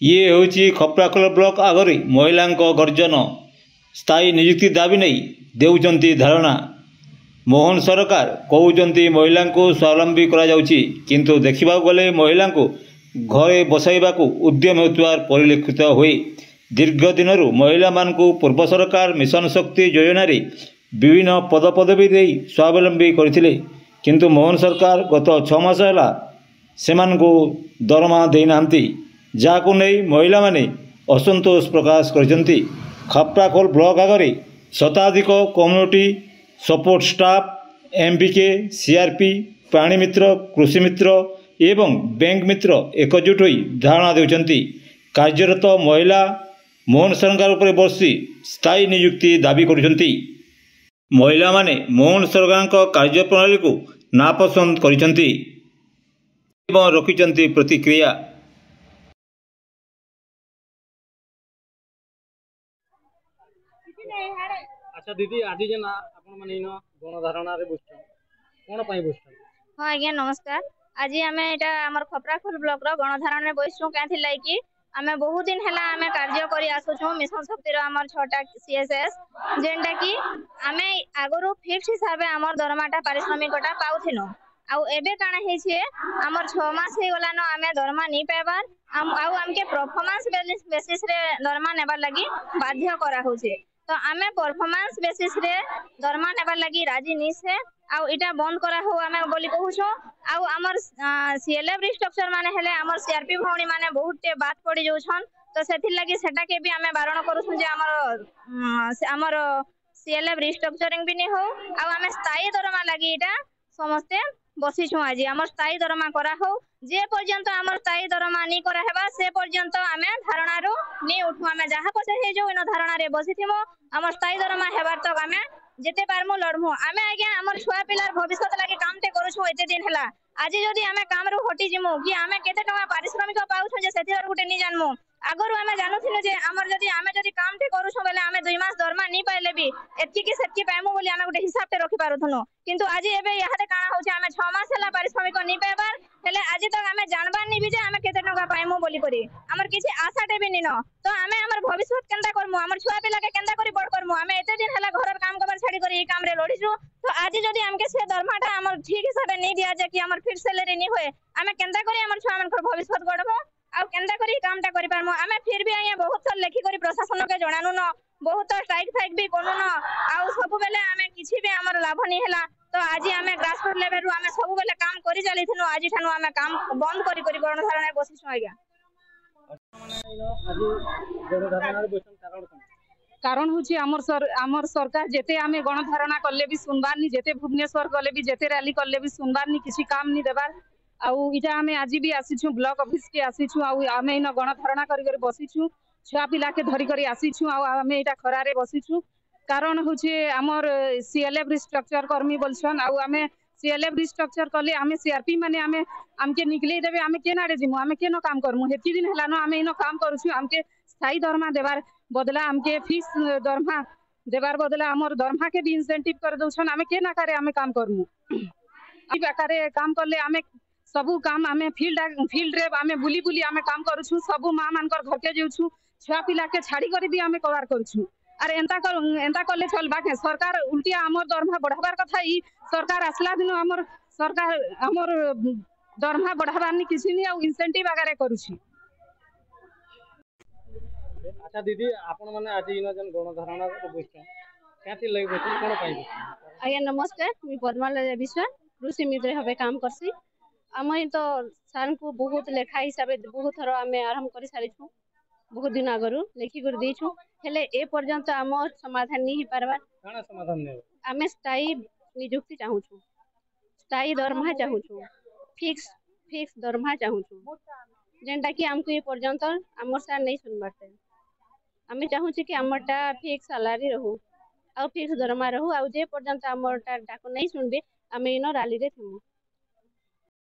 ये ହେଉଛି ଖପ୍ରାଖୋଲ ବ୍ଲକ ଆଗରେ ମହିଳାଙ୍କ ଗର୍ଜନ। ସ୍ଥାୟୀ ନିଯୁକ୍ତି ଦାବି ନେଇ ଦେଉଛନ୍ତି ଧାରଣା। ମୋହନ ସରକାର କହୁଛନ୍ତି ମହିଳାଙ୍କୁ ସ୍ୱାବଲମ୍ବୀ କରାଯାଉଛି, କିନ୍ତୁ ଦେଖିବାକୁ ଗଲେ ମହିଳାଙ୍କୁ ଘରେ ବସାଇବାକୁ ଉଦ୍ୟମ ହେଉଥିବାର ପରିଲକ୍ଷିତ ହୁଏ। ଦୀର୍ଘ ଦିନରୁ ମହିଳାମାନଙ୍କୁ ପୂର୍ବ ସରକାର ମିଶନ ଶକ୍ତି ଯୋଜନାରେ ବିଭିନ୍ନ ପଦପଦବୀ ଦେଇ ସ୍ୱାବଲମ୍ବୀ କରିଥିଲେ, କିନ୍ତୁ ମୋହନ ସରକାର ଗତ 6 ମାସ ହେଲା ସେମାନଙ୍କୁ ଦରମା ଦେଇନାହାନ୍ତି, ଯାହାକୁ ନେଇ ମହିଳାମାନେ ଅସନ୍ତୋଷ ପ୍ରକାଶ କରିଛନ୍ତି। ଖପ୍ରାଖୋଲ ବ୍ଲକ ଆଗରେ ଶତାଧିକ community support staff, MBK, CRP, ପ୍ରାଣୀ ମିତ୍ର, କୃଷି ମିତ୍ର ଏବଂ ବ୍ୟାଙ୍କ ମିତ୍ର ଏକଜୁଟ ହୋଇ ଧାରଣା ଦେଉଛନ୍ତି। କାର୍ଯ୍ୟରତ ମହିଳା ମୋହନ ସରକାର ଉପରେ ବସି ସ୍ଥାୟୀ ନିଯୁକ୍ତି ଦାବି କରୁଛନ୍ତି। ମହିଳାମାନେ ମୋହନ ସରକାରଙ୍କ କାର୍ଯ୍ୟପ୍ରଣାଳୀକୁ ନାପସନ୍ଦ କରିଛନ୍ତି ଏବଂ ରଖିଛନ୍ତି ପ୍ରତିକ୍ରିୟା। अच्छा दीदी आज जेन आपण माने इन गणधारणा रे बसछन कोन पई बसछन? हाँ आज्ञा नमस्कार। आज आम एटा हमर खप्राखोल ब्लॉक रो गणधारण में बसछु काथि लाई कि आमे बहुत दिन हला आमे कार्य करी आसुछु मिशन शक्ति रो हमर 6टा CSS जेंटा कि आमे आगरो फिक्स हिसाब हमर दरमाटा पारिश्रमिकटा पाउथिनो। आउ एबे काना हे छे हमर 6 मास हे गला न आमे दरमा नहीं पाबार आउ हमके परफॉर्मेंस बेसिस रे दरमा नेबार लागि बाध्य करा होछे। तो आमे परफॉर्मेंस बेसिस रे दरमा नेबार लागि राजी नहीं से आउ इटा बंद करा हो आमे बोली कहूछो। आउ हमर CLF रिस्ट्रक्चर माने हेले हमर CRP भौणी माने बहुत टे बात पड़ी जाउछन, तो सेथि लागि सेटा के भी आमे बारण करूछु जे हमर CLF रिस्ट्रक्चरिंग भी नहीं हो आउ आमे स्थायी दरमा लागि इटा समस्ते बसिछु। आज हमर स्थायी दरमा करा हो जे पर्यंत हमर स्थायी दरमा नहीं करा हेबा से पर्यंत आमे धारणा रो नहीं उठु। आमे जहा पछे हे जो इन धारणा रे बसिथिमो हमर स्थायी दरमा हेबार तक आमे जेते पारमु लड़मु। आमे आज्ञा हमर छुआ पिलार भविष्यत लागि काम ते करूछु एते दिन हला। आज जदी आमे काम रो हटी जिमु कि आमे केते टका पारिश्रमिक पाउछु जे सेति गुटे नहीं जानमु। आगरु आमे जानुथिनु जे हमर जदी काम ते करूछु बेले आमे 2 मास दरमा नहीं पाइले भी एतकी कि सेतकी पाइमु बोली आमे गुटे हिसाब ते रखि पारुथनु, किंतु आज एबे याहते काना होछि आमे 6 मास हला पारिश्रमिक नहीं पाइबार हेले आज तक आमे जानबार नहीं भी जे आमे केते टका पाइमु बोली करी हमर किछि आशाटे भी नहीं न। तो आमे हमर भविष्यत केनता करमु, हमर छुआ पिला के केनता करी बड़ करमु। आमे एते दिन हला घरर काम करबार छाडी करी ई काम रे लड़िछु, तो आज जदी हमके से दरमाटा हमर ठीक हिसाब नहीं दिया जे कि हमर फिक्स सैलरी नहीं होए आमे केनता करी हमर छुआ मनकर भविष्यत गडमु आ केनता करी काम ता करि पारमु। आमे फिर भी आया बहुत थर लेखि करी प्रशासन के जणानु न, बहुत स्ट्राइक फाइक भी कोनु न आ सब बेले आमे किछि भी हमर लाभ नहीं हला। तो आज आमे ग्रासरूट लेवल रु आमे सब बेले काम करि चलिथिनु, आज ठानु आमे काम बंद करी करी गणधारणा बसिछु। आज्ञा माने इन आज गणधारणा रे बसछन कारण कोन? कारण हूँ आमर सरकार जेते आमे गणधारणा कले भी सुनबार नहीं, जेते भुवनेश्वर गले भी जेते रैली कले भी सुनबार नहीं, किसी काम नहीं देबार। आउ इटा आमे आज भी आसीछु ब्लॉक ऑफिस के आसीछु आउ आमे इन गणधारणा करी करी बसिछु छुआ पिला के धरी करी आसीछु आउ आमे इटा खरारे बसिछु। कारण होचे आमर CLF रिस्ट्रक्चर कर्मी बोलछन आउ आमे CLF रिस्ट्रक्चर कले आमे CRP माने आमे आमके निकले देबे आमे केना रे जिमु आमे केनो काम करमु। हेती दिन हला न आमे इन काम करूछु, आमके स्थायी दरमा देबार बदला आमके फिक्स दरमा देबार बदला हमर दरमा के भी इंसेंटिव कर दउछन। आमे केना करे आमे काम करमु ई प्रकारे काम करले आमे सबु काम आमे फील्ड रे आमे बुली बुली आमे काम करूछु। सबु मां मानकर घर के जेउछु, छुआ पिला के छाड़ी करी भी आमे कवर करूछु। अरे एंता करले चलबा के सरकार उल्टिया हमर दरमा बढ़ाबार कथा ई सरकार आसला दिन हमर सरकार हमर दरमा बढ़ाबार नि किछि नि आ इंसेंटिव आगारे करूछि। अच्छा दीदी आपण माने आज इन जन गणधारणा रे बसछन काथि लागि बसछन कोन पई बसछन? आज्ञा नमस्कार। मी पद्माला विश्वास कृषि मित्र हबे काम करसी। आमे तो सार को बहुत लेखा हिसाब बहुत थर आमे आरंभ कर सारिछु, बहुत दिन आगरु लेखि कर देछु हेले ए पर्यंत हमर समाधान नहीं पारबा। काना समाधान ने आमे स्थायी नियुक्ति चाहूछु, स्थायी दरमा चाहूछु, फिक्स दरमा चाहूछु जेंटा कि हमको ए पर्यंत हमर सार नहीं सुनबाते। आमे चाहूछु कि हमरटा फिक्स सैलरी रहू आ फिक्स दरमा रहू आ जे पर्यंत हमरटा डाको नहीं सुनबे आमे इन रैली रे थमु।